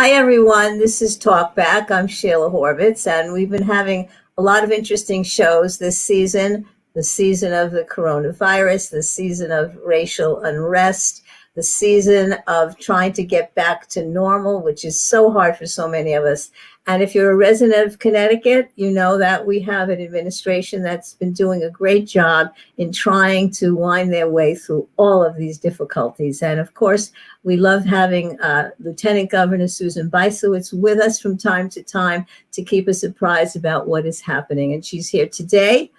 Hi, everyone. This is Talkback. I'm Sheila Horvitz, and we've been having a lot of interesting shows this season, the season of the coronavirus, the season of racial unrest, the season of trying to get back to normal, which is so hard for so many of us. And if you're a resident of Connecticut, you know that we have an administration that's been doing a great job in trying to wind their way through all of these difficulties. And of course, we love having Lieutenant Governor Susan Bysiewicz with us from time to keep us apprised about what is happening. And she's here today,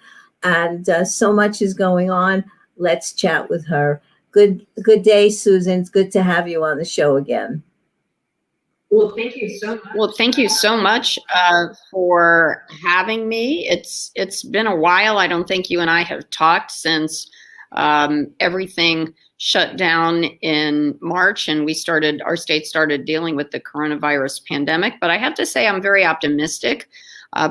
and so much is going on. Let's chat with her. Good day, Susan. It's good to have you on the show again. Well, thank you so much for having me. It's been a while. I don't think you and I have talked since everything shut down in March and our state started dealing with the coronavirus pandemic. But I have to say I'm very optimistic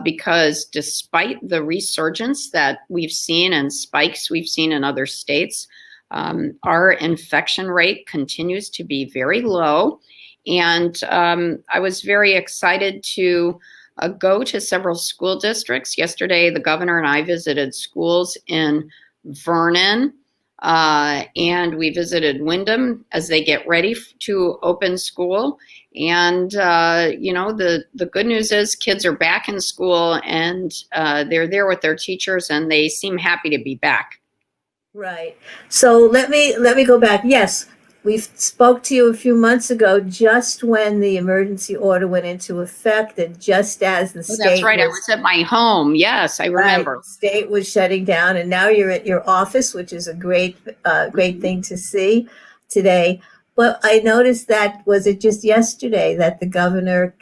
because despite the resurgence that we've seen and spikes we've seen in other states, our infection rate continues to be very low. And I was very excited to go to several school districts. Yesterday, the governor and I visited schools in Vernon, and we visited Wyndham as they get ready to open school. And, the good news is kids are back in school and they're there with their teachers and they seem happy to be back. Right. So let me go back. Yes. We spoke to you a few months ago, just when the emergency order went into effect, and just as the state. That's right. I was at my home. Yes, I remember. Right, the state was shutting down, and now you're at your office, which is a great thing to see today. But I noticed was it just yesterday that the governor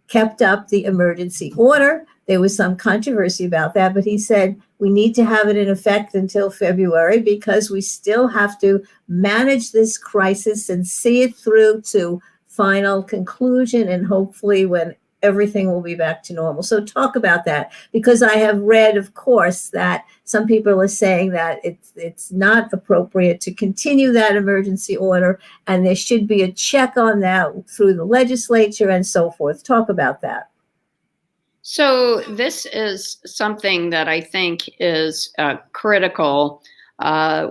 kept up the emergency order? There was some controversy about that, but he said we need to have it in effect until February because we still have to manage this crisis and see it through to final conclusion, and hopefully when everything will be back to normal. So talk about that, because I have read, of course, that some people are saying that it's not appropriate to continue that emergency order, and there should be a check on that through the legislature and so forth. Talk about that. So this is something that I think is critical.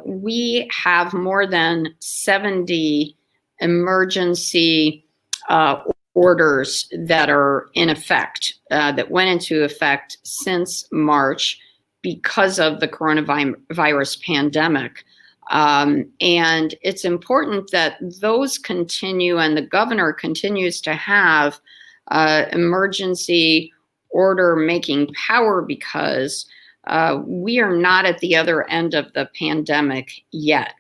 We have more than 70 emergency orders that are in effect, that went into effect since March because of the coronavirus pandemic. And it's important that those continue and the governor continues to have emergency order making power because we are not at the other end of the pandemic yet.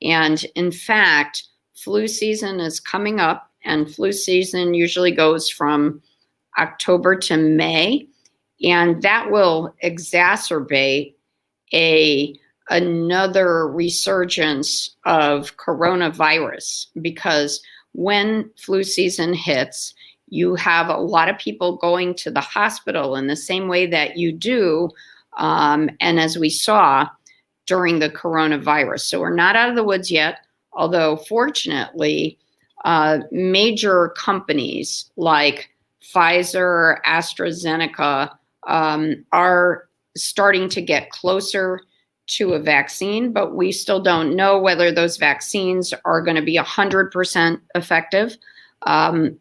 And in fact, flu season is coming up, and flu season usually goes from October to May, and that will exacerbate another resurgence of coronavirus, because when flu season hits, you have a lot of people going to the hospital in the same way that you do, and as we saw during the coronavirus. So we're not out of the woods yet, although fortunately, major companies like Pfizer, AstraZeneca are starting to get closer to a vaccine, but we still don't know whether those vaccines are going to be 100% effective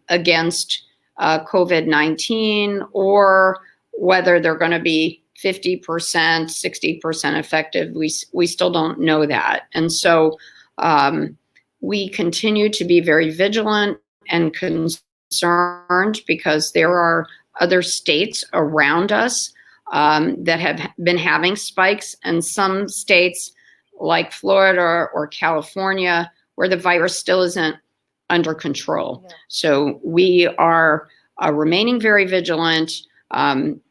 against COVID-19, or whether they're going to be 50%, 60% effective. We still don't know that. And so we continue to be very vigilant and concerned because there are other states around us that have been having spikes, and some states like Florida or California where the virus still isn't under control. Yeah. So we are remaining very vigilant.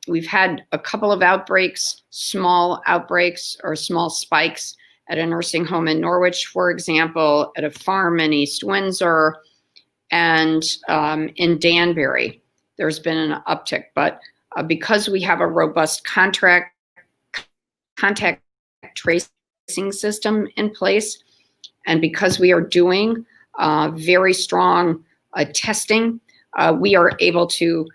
We've had a couple of outbreaks, small outbreaks or small spikes at a nursing home in Norwich, for example, at a farm in East Windsor, and in Danbury. There's been an uptick, but because we have a robust contact tracing system in place, and because we are doing very strong testing, we are able to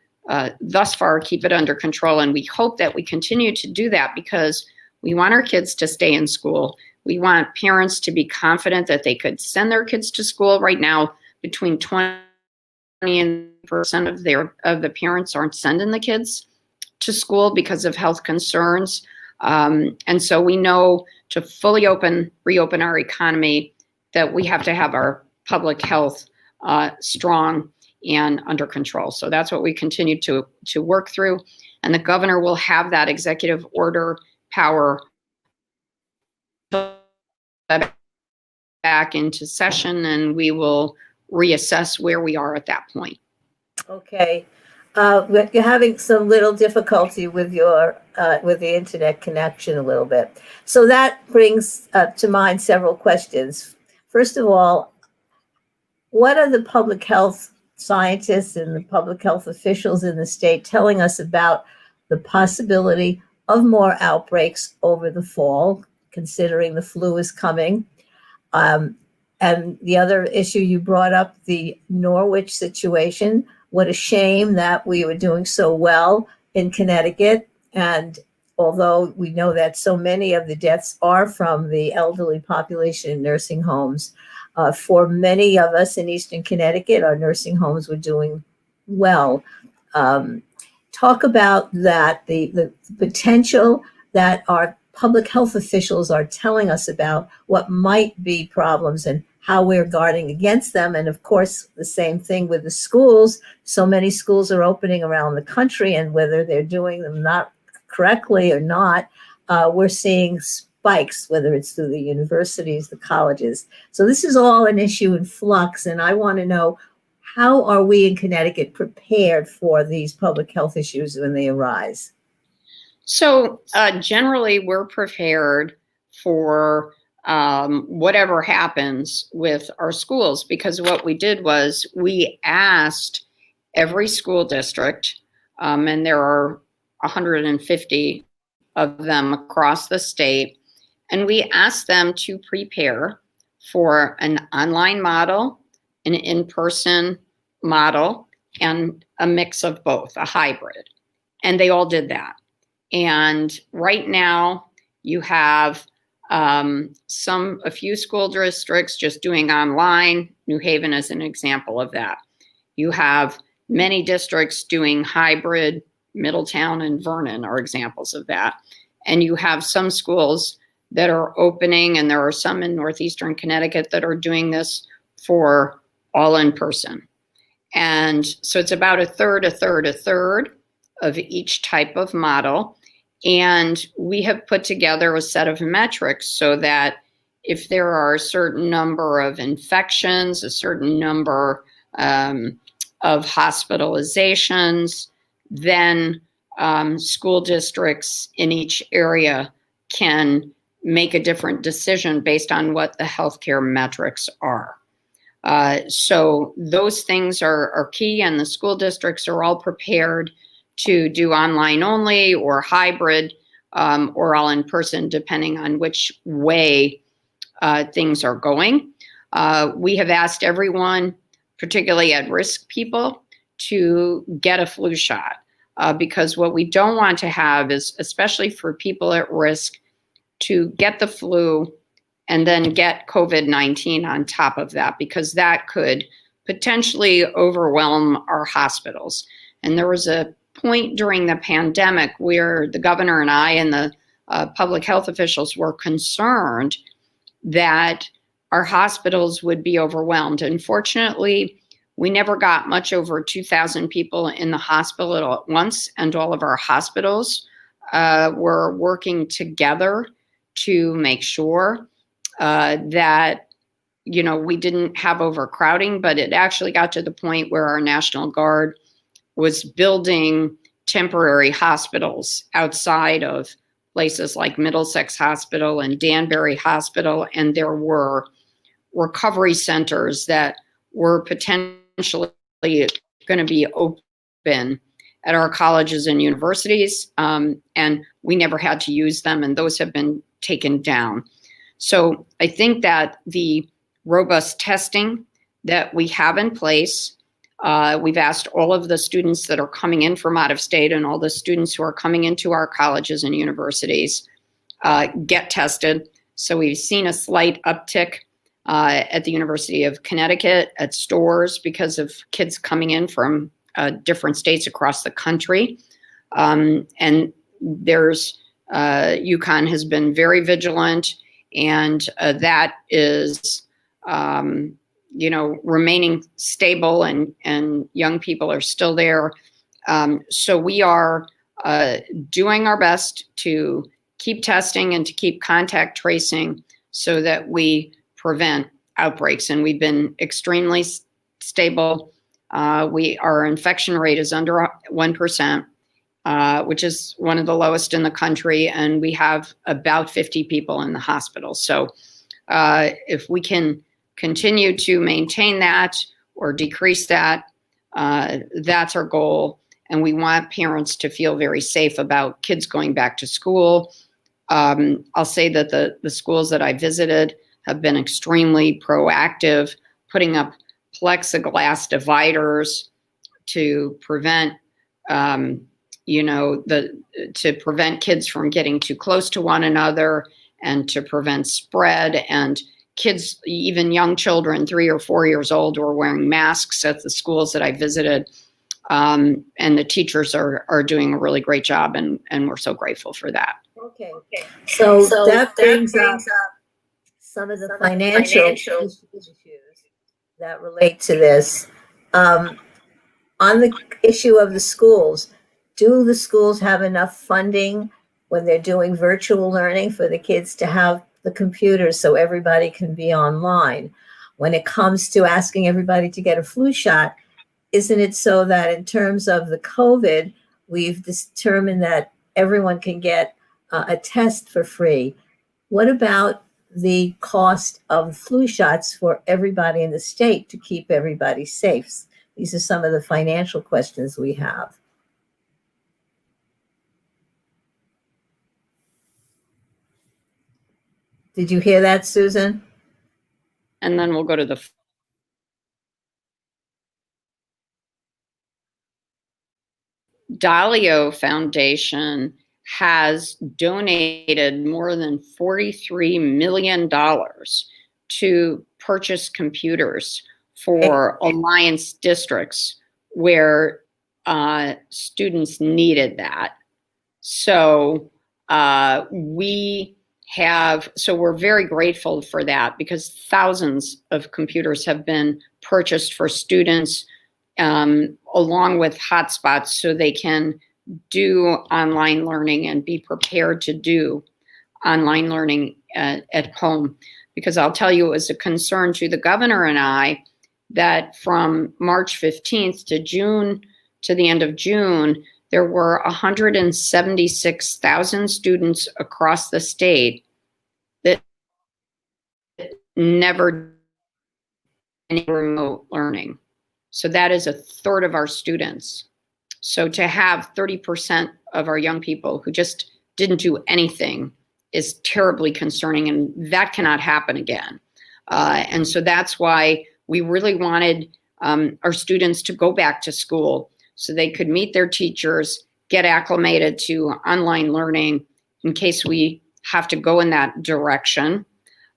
thus far keep it under control. And we hope that we continue to do that because we want our kids to stay in school. We want parents to be confident that they could send their kids to school. Right now, between 20% of the parents aren't sending the kids to school because of health concerns. And so we know to fully reopen our economy that we have to have our public health strong and under control. So that's what we continue to work through. And the governor will have that executive order power back into session, and we will reassess where we are at that point. Okay. You're having some little difficulty with with the internet connection a little bit. So that brings to mind several questions. First of all, what are the public health scientists and the public health officials in the state telling us about the possibility of more outbreaks over the fall, considering the flu is coming? And the other issue you brought up, the Norwich situation. What a shame that we were doing so well in Connecticut. And although we know that so many of the deaths are from the elderly population in nursing homes, for many of us in Eastern Connecticut, our nursing homes were doing well. Talk about that, the potential that our public health officials are telling us about what might be problems and how we're guarding against them. And of course, the same thing with the schools. So many schools are opening around the country, and whether they're doing them not correctly or not, we're seeing spikes, whether it's through the universities, the colleges. So this is all an issue in flux. And I want to know, how are we in Connecticut prepared for these public health issues when they arise? So generally, we're prepared for whatever happens with our schools, because what we did was we asked every school district, and there are 150 of them across the state, and we asked them to prepare for an online model, an in-person model, and a mix of both, a hybrid. And they all did that. And right now you have a few school districts just doing online. New Haven is an example of that. You have many districts doing hybrid. Middletown and Vernon are examples of that. And you have some schools that are opening, and there are some in Northeastern Connecticut that are doing this for all in person. And so it's about a third of each type of model. And we have put together a set of metrics so that if there are a certain number of infections, a certain number of hospitalizations, then school districts in each area can make a different decision based on what the healthcare metrics are. So those things are key, and the school districts are all prepared to do online only or hybrid or all in person, depending on which way things are going. We have asked everyone, particularly at-risk people, to get a flu shot because what we don't want to have is, especially for people at risk, to get the flu and then get COVID-19 on top of that, because that could potentially overwhelm our hospitals. And there was a point during the pandemic where the governor and I and the public health officials were concerned that our hospitals would be overwhelmed. Unfortunately, we never got much over 2,000 people in the hospital at once, and all of our hospitals were working together to make sure that, you know, we didn't have overcrowding, but it actually got to the point where our National Guard was building temporary hospitals outside of places like Middlesex Hospital and Danbury Hospital, and there were recovery centers that were potentially going to be open at our colleges and universities, and we never had to use them, and those have been taken down. So I think that the robust testing that we have in place We've asked all of the students that are coming in from out of state and all the students who are coming into our colleges and universities get tested. So we've seen a slight uptick at the University of Connecticut at stores because of kids coming in from different states across the country. And there's UConn has been very vigilant, and that is remaining stable, and young people are still there. So we are doing our best to keep testing and to keep contact tracing so that we prevent outbreaks. And we've been extremely stable. Our infection rate is under 1%, which is one of the lowest in the country. And we have about 50 people in the hospital. So if we can continue to maintain that or decrease that, that's our goal. And we want parents to feel very safe about kids going back to school. I'll say that the schools that I visited have been extremely proactive, putting up plexiglass dividers to prevent, to prevent kids from getting too close to one another and to prevent spread. And kids, even young children, 3 or 4 years old, were wearing masks at the schools that I visited. And the teachers are doing a really great job, and we're so grateful for that. Okay. So that brings up some of the financial issues that relate to this. On the issue of the schools, do the schools have enough funding when they're doing virtual learning for the kids to have the computers so everybody can be online? When it comes to asking everybody to get a flu shot, isn't it so that in terms of the COVID, we've determined that everyone can get a test for free? What about the cost of flu shots for everybody in the state to keep everybody safe? These are some of the financial questions we have. Did you hear that, Susan? And then we'll go to the Dalio Foundation has donated more than $43 million to purchase computers for Alliance districts where students needed that. So we're very grateful for that, because thousands of computers have been purchased for students along with hotspots so they can do online learning and be prepared to do online learning at home. Because I'll tell you, it was a concern to the governor and I that from March 15th to the end of June, there were 176,000 students across the state that never did any remote learning. So that is a third of our students. So to have 30% of our young people who just didn't do anything is terribly concerning, and that cannot happen again. And so that's why we really wanted our students to go back to school so they could meet their teachers, get acclimated to online learning in case we have to go in that direction.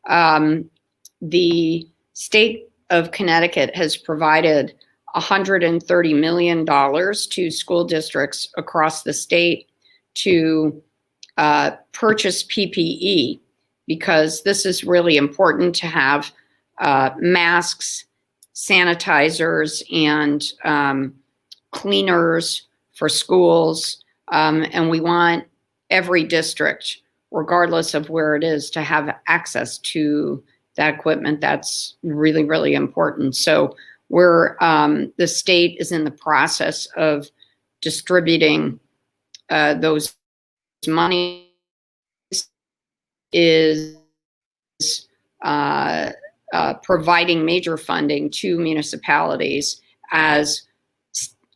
The state of Connecticut has provided $130 million to school districts across the state to purchase PPE, because this is really important to have masks, sanitizers, and cleaners for schools. And we want every district, regardless of where it is, to have access to that equipment. That's really, really important. So the state is in the process of distributing those monies, is providing major funding to municipalities as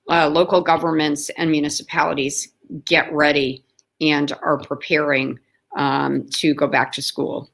local governments and municipalities get ready and are preparing to go back to school.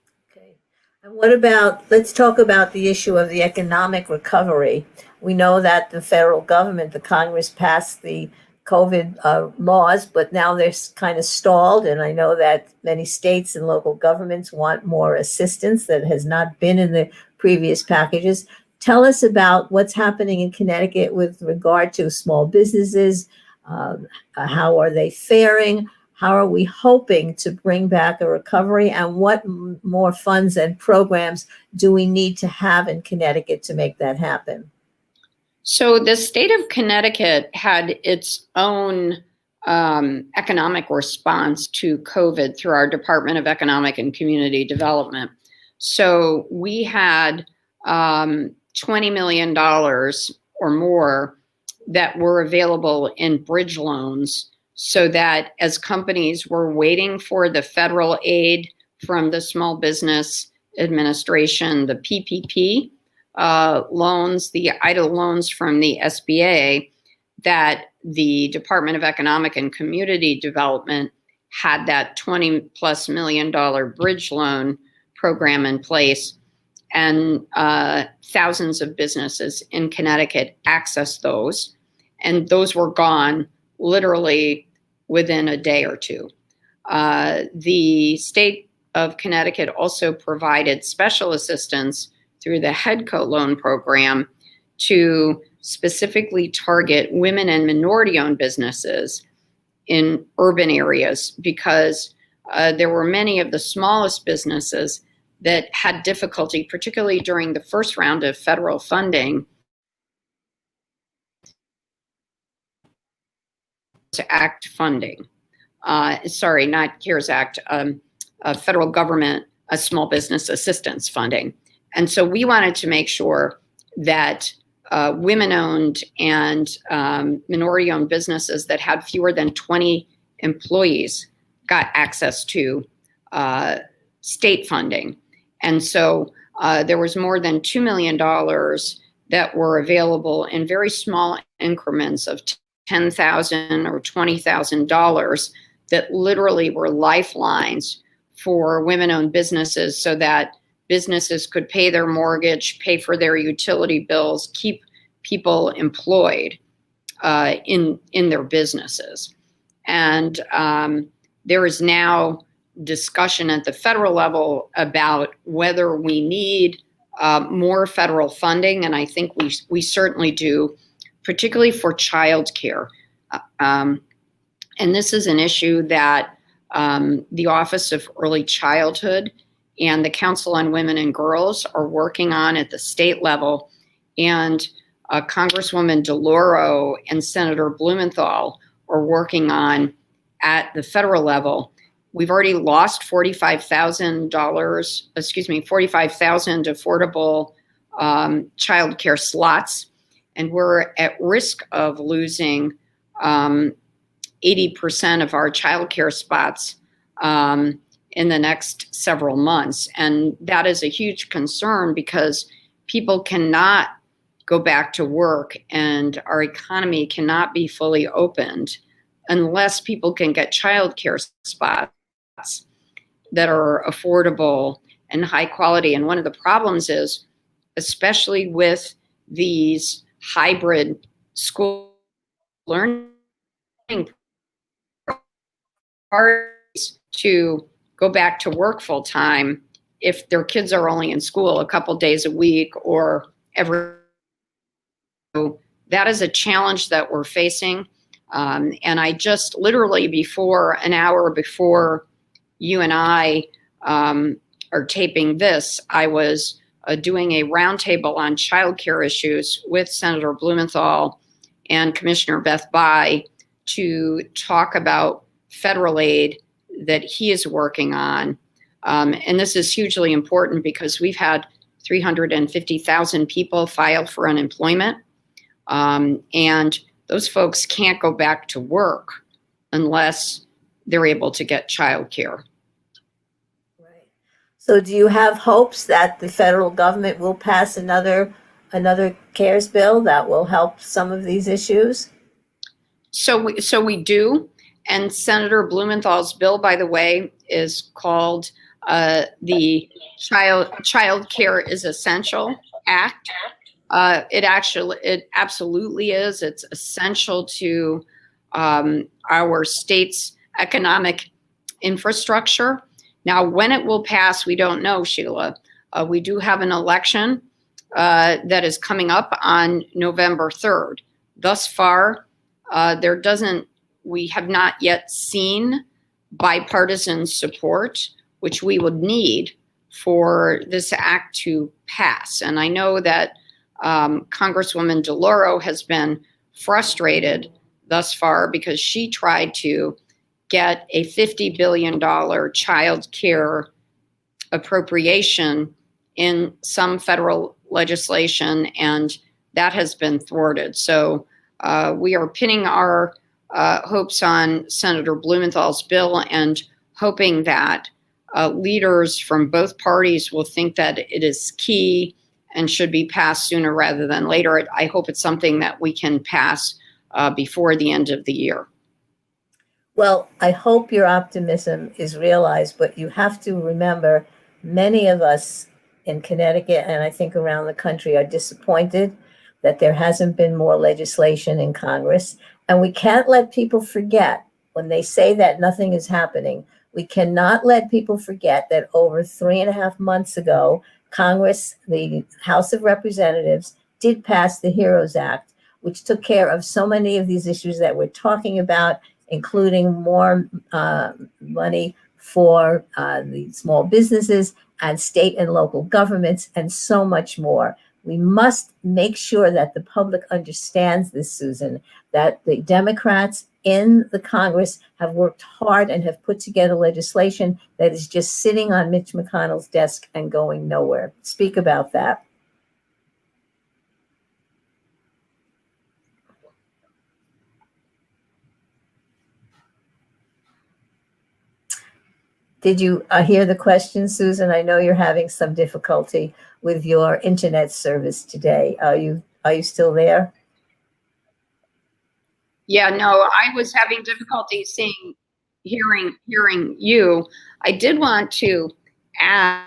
And what about, let's talk about the issue of the economic recovery. We know that the federal government, the Congress passed the COVID laws, but now they're kind of stalled. And I know that many states and local governments want more assistance that has not been in the previous packages. Tell us about what's happening in Connecticut with regard to small businesses. How are they faring? How are we hoping to bring back a recovery? And what more funds and programs do we need to have in Connecticut to make that happen? So the state of Connecticut had its own economic response to COVID through our Department of Economic and Community Development. So we had $20 million or more that were available in bridge loans, so that as companies were waiting for the federal aid from the Small Business Administration, the PPP loans, the EIDL loans from the SBA, that the Department of Economic and Community Development had that $20+ million bridge loan program in place, and thousands of businesses in Connecticut accessed those, and those were gone literally within a day or two. The state of Connecticut also provided special assistance through the HEDCO loan program to specifically target women and minority-owned businesses in urban areas, because there were many of the smallest businesses that had difficulty, particularly during the first round of federal funding, Act funding. Sorry, not CARES Act, federal government small business assistance funding. And so we wanted to make sure that women-owned and minority-owned businesses that had fewer than 20 employees got access to state funding. And so there was more than $2 million that were available in very small increments of $10,000 or $20,000 that literally were lifelines for women-owned businesses, so that businesses could pay their mortgage, pay for their utility bills, keep people employed in their businesses. And there is now discussion at the federal level about whether we need more federal funding, and I think we certainly do, particularly for childcare. And this is an issue that the Office of Early Childhood and the Council on Women and Girls are working on at the state level. And Congresswoman DeLauro and Senator Blumenthal are working on at the federal level. We've already lost $45,000 affordable child care slots, and we're at risk of losing 80% of our child care spots in the next several months. And that is a huge concern, because people cannot go back to work and our economy cannot be fully opened unless people can get child care spots that are affordable and high quality. And one of the problems is, especially with these hybrid school learning parties, to go back to work full time if their kids are only in school a couple days a week or every. That is a challenge that we're facing. And I just literally an hour before you and I are taping this, I was doing a roundtable on childcare issues with Senator Blumenthal and Commissioner Beth Bai to talk about federal aid that he is working on. And this is hugely important because we've had 350,000 people file for unemployment. And those folks can't go back to work unless they're able to get childcare. Right. So do you have hopes that the federal government will pass another CARES bill that will help some of these issues? So we do. And Senator Blumenthal's bill, by the way, is called the Child Care is Essential Act. It absolutely is. It's essential to our state's economic infrastructure. Now, when it will pass, we don't know, Sheila. We do have an election that is coming up on November 3rd. Thus far, we have not yet seen bipartisan support, which we would need for this act to pass. And I know that Congresswoman DeLauro has been frustrated thus far because she tried to get a $50 billion child care appropriation in some federal legislation, and that has been thwarted. So we are pinning our hopes on Senator Blumenthal's bill and hoping that leaders from both parties will think that it is key and should be passed sooner rather than later. I hope it's something that we can pass before the end of the year. Well, I hope your optimism is realized, but you have to remember many of us in Connecticut and I think around the country are disappointed that there hasn't been more legislation in Congress. And we can't let people forget when they say that nothing is happening. We cannot let people forget that over 3.5 months ago, Congress, the House of Representatives, did pass the HEROES Act, which took care of so many of these issues that we're talking about, including more money for the small businesses and state and local governments, and so much more. We must make sure that the public understands this, Susan, that the Democrats in the Congress have worked hard and have put together legislation that is just sitting on Mitch McConnell's desk and going nowhere. Speak about that. Did you hear the question, Susan? I know you're having some difficulty with your internet service today. Are you still there? Yeah, no, I was having difficulty hearing you. I did want to add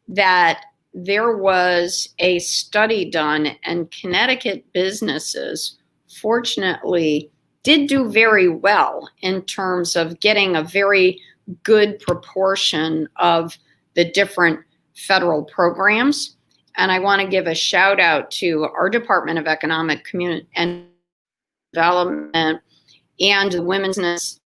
that there was a study done, and Connecticut businesses, fortunately, did do very well in terms of getting a very good proportion of the different federal programs. And I want to give a shout out to our Department of Economic Community and Development and the Women's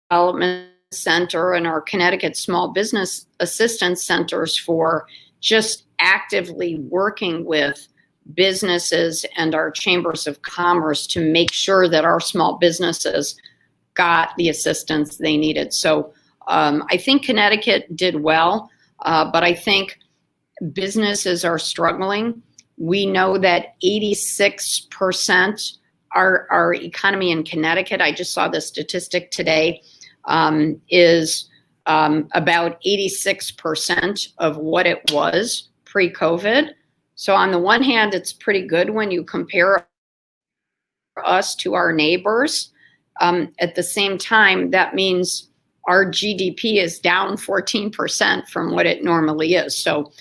Development Center and our Connecticut Small Business Assistance Centers for just actively working with businesses and our chambers of commerce to make sure that our small businesses got the assistance they needed. So I think Connecticut did well, but I think businesses are struggling. We know that 86% our economy in Connecticut, I just saw the statistic today, is about 86% of what it was pre-COVID. So on the one hand, it's pretty good when you compare us to our neighbors. At the same time, that means our GDP is down 14% from what it normally is. So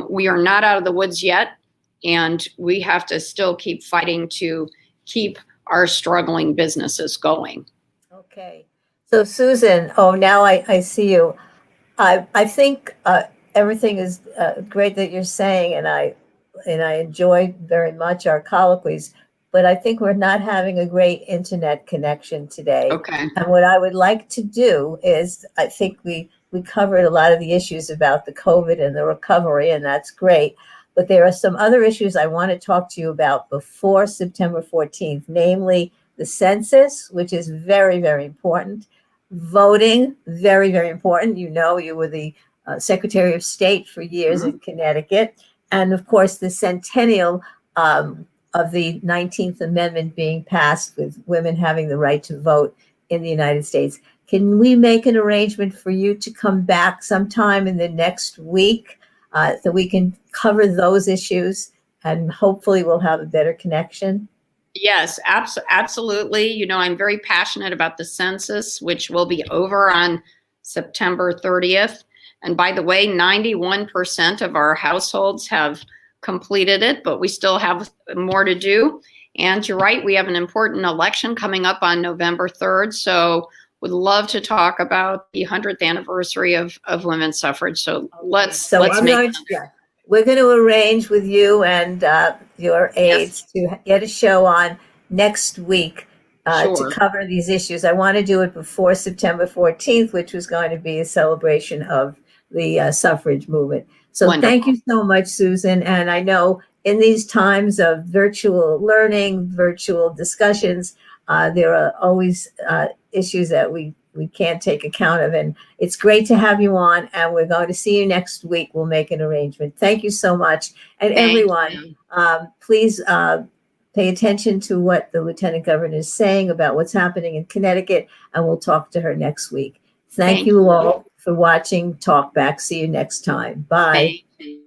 we are not out of the woods yet, and we have to still keep fighting to keep our struggling businesses going. Okay. So Susan, now I see you. I think everything is great that you're saying, and I enjoy very much our colloquies, but I think we're not having a great internet connection today. Okay. And what I would like to do is, I think we covered a lot of the issues about the COVID and the recovery, and that's great. But there are some other issues I want to talk to you about before September 14th, namely the census, which is very, very important. Voting, very, very important. You know, you were the Secretary of State for years in Connecticut. And of course, the centennial of the 19th Amendment being passed, with women having the right to vote in the United States. Can we make an arrangement for you to come back sometime in the next week so we can cover those issues, and hopefully we'll have a better connection? Yes, absolutely. You know, I'm very passionate about the census, which will be over on September 30th. And by the way, 91% of our households have completed it, but we still have more to do. And you're right, we have an important election coming up on November 3rd. So would love to talk about the 100th anniversary of women's suffrage. So let's make we're going to arrange with you and your aides to get a show on next week to cover these issues. I want to do it before September 14th, which was going to be a celebration of the suffrage movement. So Thank you so much, Susan. And I know in these times of virtual learning, virtual discussions, there are always issues that we can't take account of. And it's great to have you on, and we're going to see you next week. We'll make an arrangement. Thank you so much. And everyone, please pay attention to what the Lieutenant Governor is saying about what's happening in Connecticut, and we'll talk to her next week. Thank you all for watching Talk Back. See you next time. Bye. Thank you.